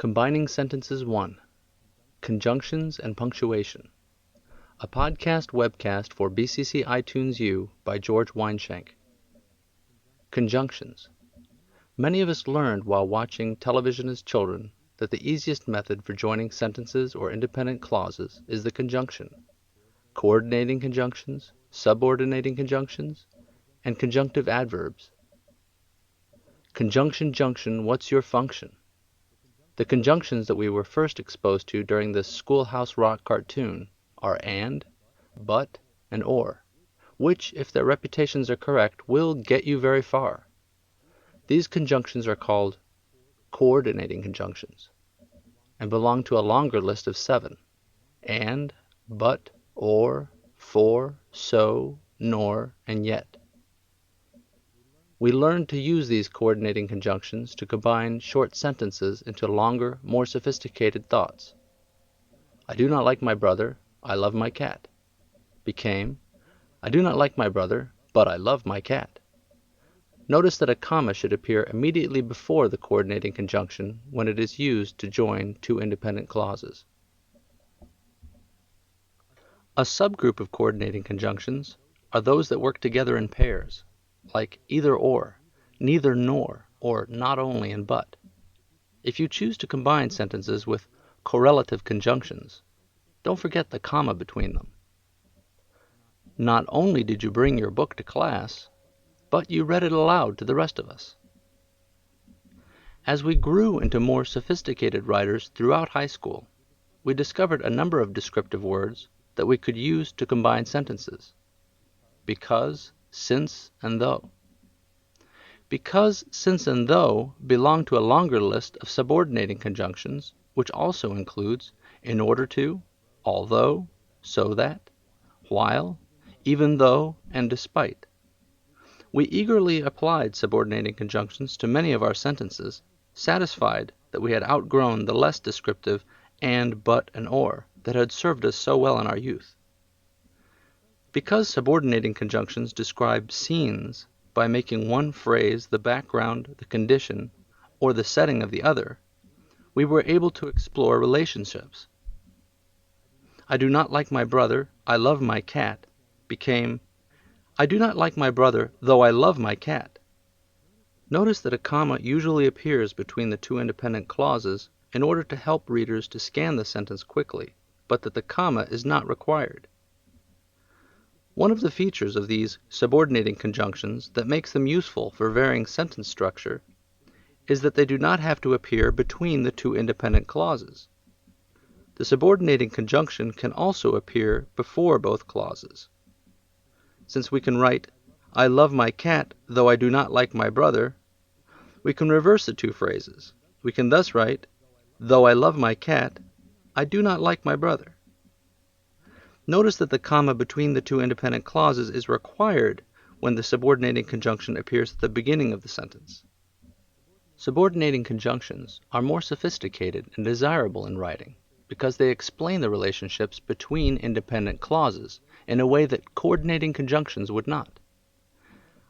Combining Sentences 1. Conjunctions and Punctuation. A podcast webcast for BCC iTunes U by George Weinschenk. Conjunctions. Many of us learned while watching television as children that the easiest method for joining sentences or independent clauses is the conjunction. Coordinating conjunctions, subordinating conjunctions, and conjunctive adverbs. Conjunction junction, what's your function? The conjunctions that we were first exposed to during this Schoolhouse Rock cartoon are and, but, and or, which, if their reputations are correct, will get you very far. These conjunctions are called coordinating conjunctions and belong to a longer list of 7: and, but, or, for, so, nor, and yet. We learned to use these coordinating conjunctions to combine short sentences into longer, more sophisticated thoughts. I do not like my brother, I love my cat, became, I do not like my brother, but I love my cat. Notice that a comma should appear immediately before the coordinating conjunction when it is used to join two independent clauses. A subgroup of coordinating conjunctions are those that work together in pairs, like either or, neither nor, or not only and but. If you choose to combine sentences with correlative conjunctions, don't forget the comma between them. Not only did you bring your book to class, but you read it aloud to the rest of us. As we grew into more sophisticated writers throughout high school, we discovered a number of descriptive words that we could use to combine sentences. Because, since, and though. Because, since, and though belong to a longer list of subordinating conjunctions, which also includes in order to, although, so that, while, even though, and despite. We eagerly applied subordinating conjunctions to many of our sentences, satisfied that we had outgrown the less descriptive and, but, and or that had served us so well in our youth. Because subordinating conjunctions describe scenes by making one phrase the background, the condition, or the setting of the other, we were able to explore relationships. I do not like my brother, I love my cat, became, I do not like my brother, though I love my cat. Notice that a comma usually appears between the two independent clauses in order to help readers to scan the sentence quickly, but that the comma is not required. One of the features of these subordinating conjunctions that makes them useful for varying sentence structure is that they do not have to appear between the two independent clauses. The subordinating conjunction can also appear before both clauses. Since we can write, I love my cat, though I do not like my brother, we can reverse the two phrases. We can thus write, though I love my cat, I do not like my brother. Notice that the comma between the two independent clauses is required when the subordinating conjunction appears at the beginning of the sentence. Subordinating conjunctions are more sophisticated and desirable in writing because they explain the relationships between independent clauses in a way that coordinating conjunctions would not.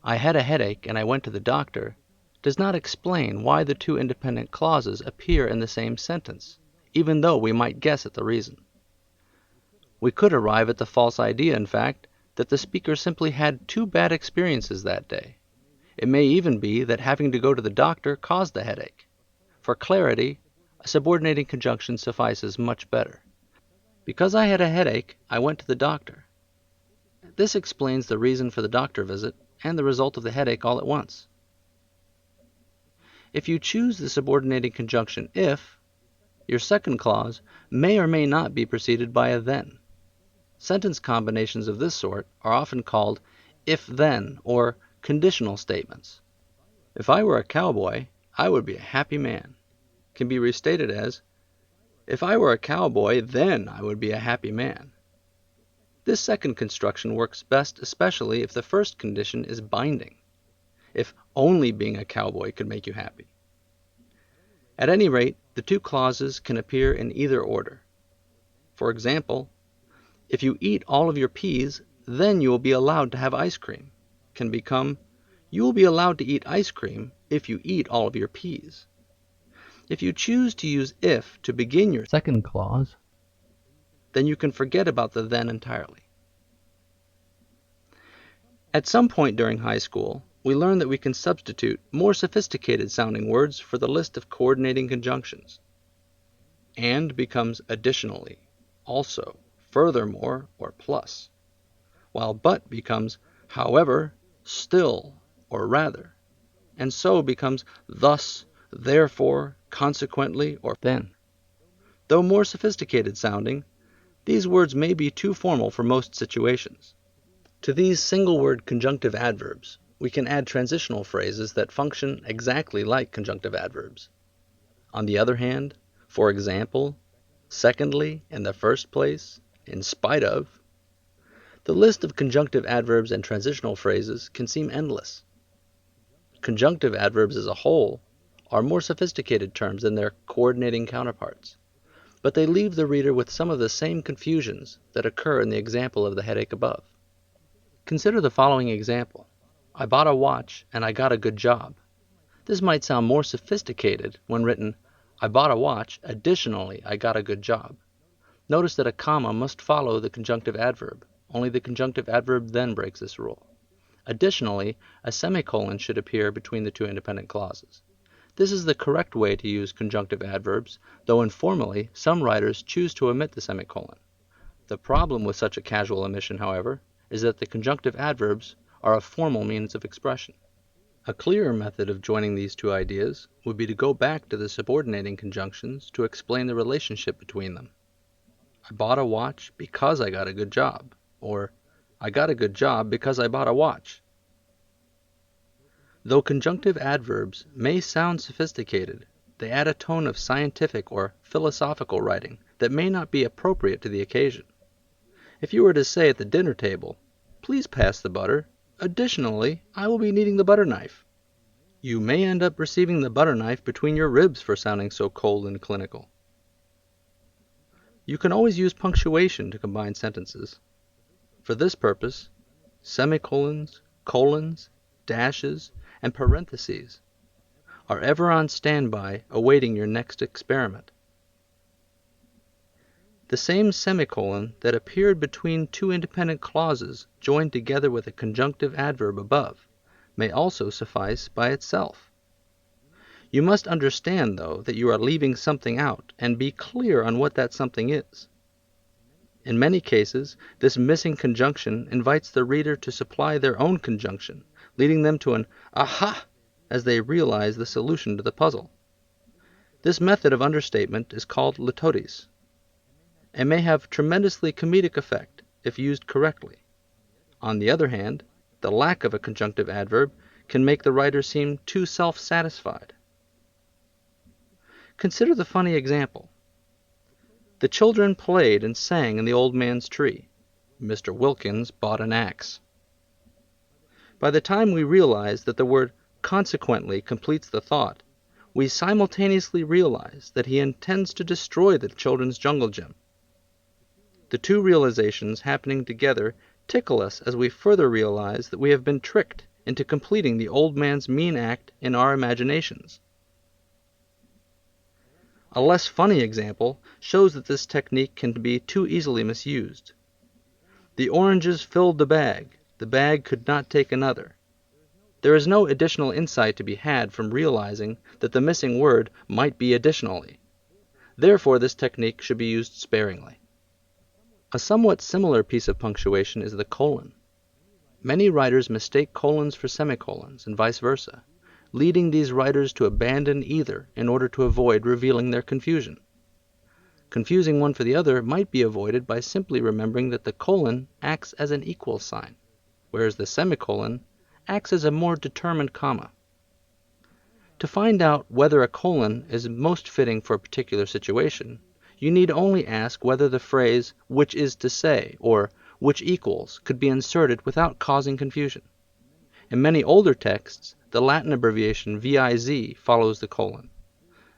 I had a headache and I went to the doctor does not explain why the two independent clauses appear in the same sentence, even though we might guess at the reason. We could arrive at the false idea, in fact, that the speaker simply had 2 bad experiences that day. It may even be that having to go to the doctor caused the headache. For clarity, a subordinating conjunction suffices much better. Because I had a headache, I went to the doctor. This explains the reason for the doctor visit and the result of the headache all at once. If you choose the subordinating conjunction if, your second clause may or may not be preceded by a then. Sentence combinations of this sort are often called if-then or conditional statements. If I were a cowboy, I would be a happy man. Can be restated as, if I were a cowboy, then I would be a happy man. This second construction works best especially if the first condition is binding, if only being a cowboy could make you happy. At any rate, the two clauses can appear in either order. For example, if you eat all of your peas, then you will be allowed to have ice cream, can become, you will be allowed to eat ice cream if you eat all of your peas. If you choose to use if to begin your second clause, then you can forget about the then entirely. At some point during high school, we learned that we can substitute more sophisticated sounding words for the list of coordinating conjunctions. And becomes additionally, also, furthermore, or plus, while but becomes however, still, or rather, and so becomes thus, therefore, consequently, or then. Though more sophisticated sounding, these words may be too formal for most situations. To these single-word conjunctive adverbs, we can add transitional phrases that function exactly like conjunctive adverbs. On the other hand, for example, secondly, in the first place, in spite of, the list of conjunctive adverbs and transitional phrases can seem endless. Conjunctive adverbs as a whole are more sophisticated terms than their coordinating counterparts, but they leave the reader with some of the same confusions that occur in the example of the headache above. Consider the following example. I bought a watch and I got a good job. This might sound more sophisticated when written, I bought a watch, additionally I got a good job. Notice that a comma must follow the conjunctive adverb. Only the conjunctive adverb then breaks this rule. Additionally, a semicolon should appear between the two independent clauses. This is the correct way to use conjunctive adverbs, though informally some writers choose to omit the semicolon. The problem with such a casual omission, however, is that the conjunctive adverbs are a formal means of expression. A clearer method of joining these two ideas would be to go back to the subordinating conjunctions to explain the relationship between them. I bought a watch because I got a good job, or I got a good job because I bought a watch. Though conjunctive adverbs may sound sophisticated, they add a tone of scientific or philosophical writing that may not be appropriate to the occasion. If you were to say at the dinner table, please pass the butter, additionally, I will be needing the butter knife, you may end up receiving the butter knife between your ribs for sounding so cold and clinical. You can always use punctuation to combine sentences. For this purpose, semicolons, colons, dashes, and parentheses are ever on standby awaiting your next experiment. The same semicolon that appeared between two independent clauses joined together with a conjunctive adverb above may also suffice by itself. You must understand, though, that you are leaving something out and be clear on what that something is. In many cases, this missing conjunction invites the reader to supply their own conjunction, leading them to an aha as they realize the solution to the puzzle. This method of understatement is called litotes, and may have tremendously comedic effect if used correctly. On the other hand, the lack of a conjunctive adverb can make the writer seem too self-satisfied. Consider the funny example. The children played and sang in the old man's tree. Mr. Wilkins bought an axe. By the time we realize that the word consequently completes the thought, we simultaneously realize that he intends to destroy the children's jungle gym. The two realizations happening together tickle us as we further realize that we have been tricked into completing the old man's mean act in our imaginations. A less funny example shows that this technique can be too easily misused. The oranges filled the bag could not take another. There is no additional insight to be had from realizing that the missing word might be additionally. Therefore, this technique should be used sparingly. A somewhat similar piece of punctuation is the colon. Many writers mistake colons for semicolons and vice versa, leading these writers to abandon either in order to avoid revealing their confusion. Confusing one for the other might be avoided by simply remembering that the colon acts as an equal sign, whereas the semicolon acts as a more determined comma. To find out whether a colon is most fitting for a particular situation, you need only ask whether the phrase which is to say or which equals could be inserted without causing confusion. In many older texts, the Latin abbreviation viz follows the colon.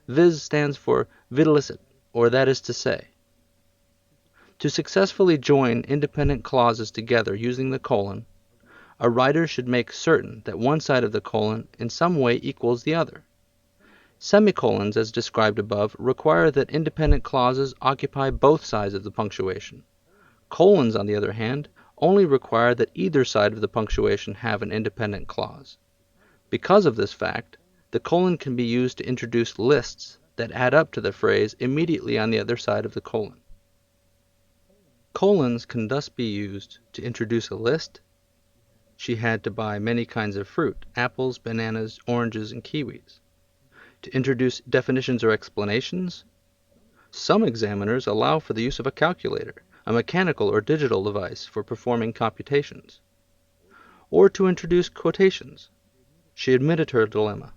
Viz stands for videlicet, or that is to say. To successfully join independent clauses together using the colon, a writer should make certain that one side of the colon in some way equals the other. Semicolons, as described above, require that independent clauses occupy both sides of the punctuation. Colons, on the other hand, only require that either side of the punctuation have an independent clause. Because of this fact, the colon can be used to introduce lists that add up to the phrase immediately on the other side of the colon. Colons can thus be used to introduce a list. She had to buy many kinds of fruit, apples, bananas, oranges, and kiwis. To introduce definitions or explanations. Some examiners allow for the use of a calculator, a mechanical or digital device for performing computations. Or to introduce quotations. She admitted her dilemma.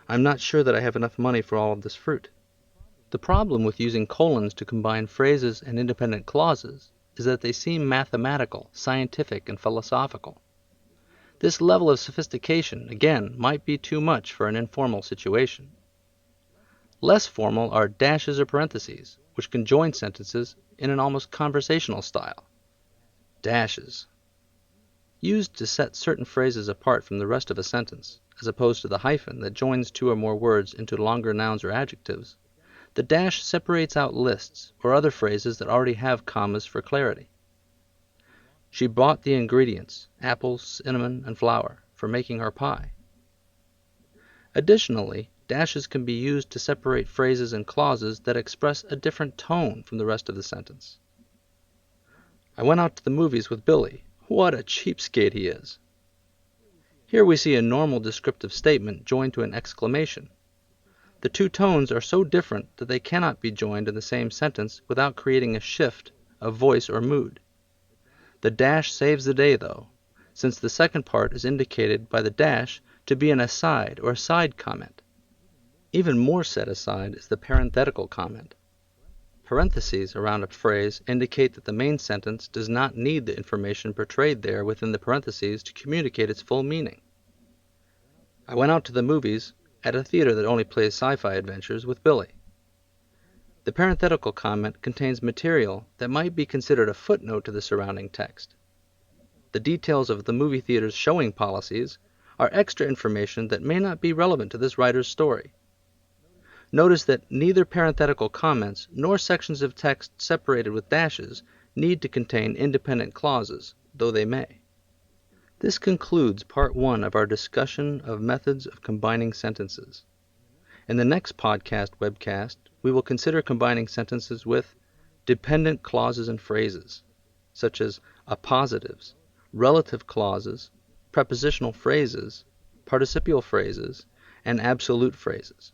I'm not sure that I have enough money for all of this fruit. The problem with using colons to combine phrases and independent clauses is that they seem mathematical, scientific, and philosophical. This level of sophistication, again, might be too much for an informal situation. Less formal are dashes or parentheses, which can join sentences in an almost conversational style. Dashes. Used to set certain phrases apart from the rest of a sentence, as opposed to the hyphen that joins two or more words into longer nouns or adjectives, the dash separates out lists or other phrases that already have commas for clarity. She bought the ingredients, apples, cinnamon, and flour, for making her pie. Additionally, dashes can be used to separate phrases and clauses that express a different tone from the rest of the sentence. I went out to the movies with Billy. What a cheapskate he is! Here we see a normal descriptive statement joined to an exclamation. The two tones are so different that they cannot be joined in the same sentence without creating a shift of voice or mood. The dash saves the day, though, since the second part is indicated by the dash to be an aside or side comment. Even more set aside is the parenthetical comment. Parentheses around a phrase indicate that the main sentence does not need the information portrayed there within the parentheses to communicate its full meaning. I went out to the movies at a theater that only plays sci-fi adventures with Billy. The parenthetical comment contains material that might be considered a footnote to the surrounding text. The details of the movie theater's showing policies are extra information that may not be relevant to this writer's story. Notice that neither parenthetical comments nor sections of text separated with dashes need to contain independent clauses, though they may. This concludes part 1 of our discussion of methods of combining sentences. In the next webcast, we will consider combining sentences with dependent clauses and phrases, such as appositives, relative clauses, prepositional phrases, participial phrases, and absolute phrases.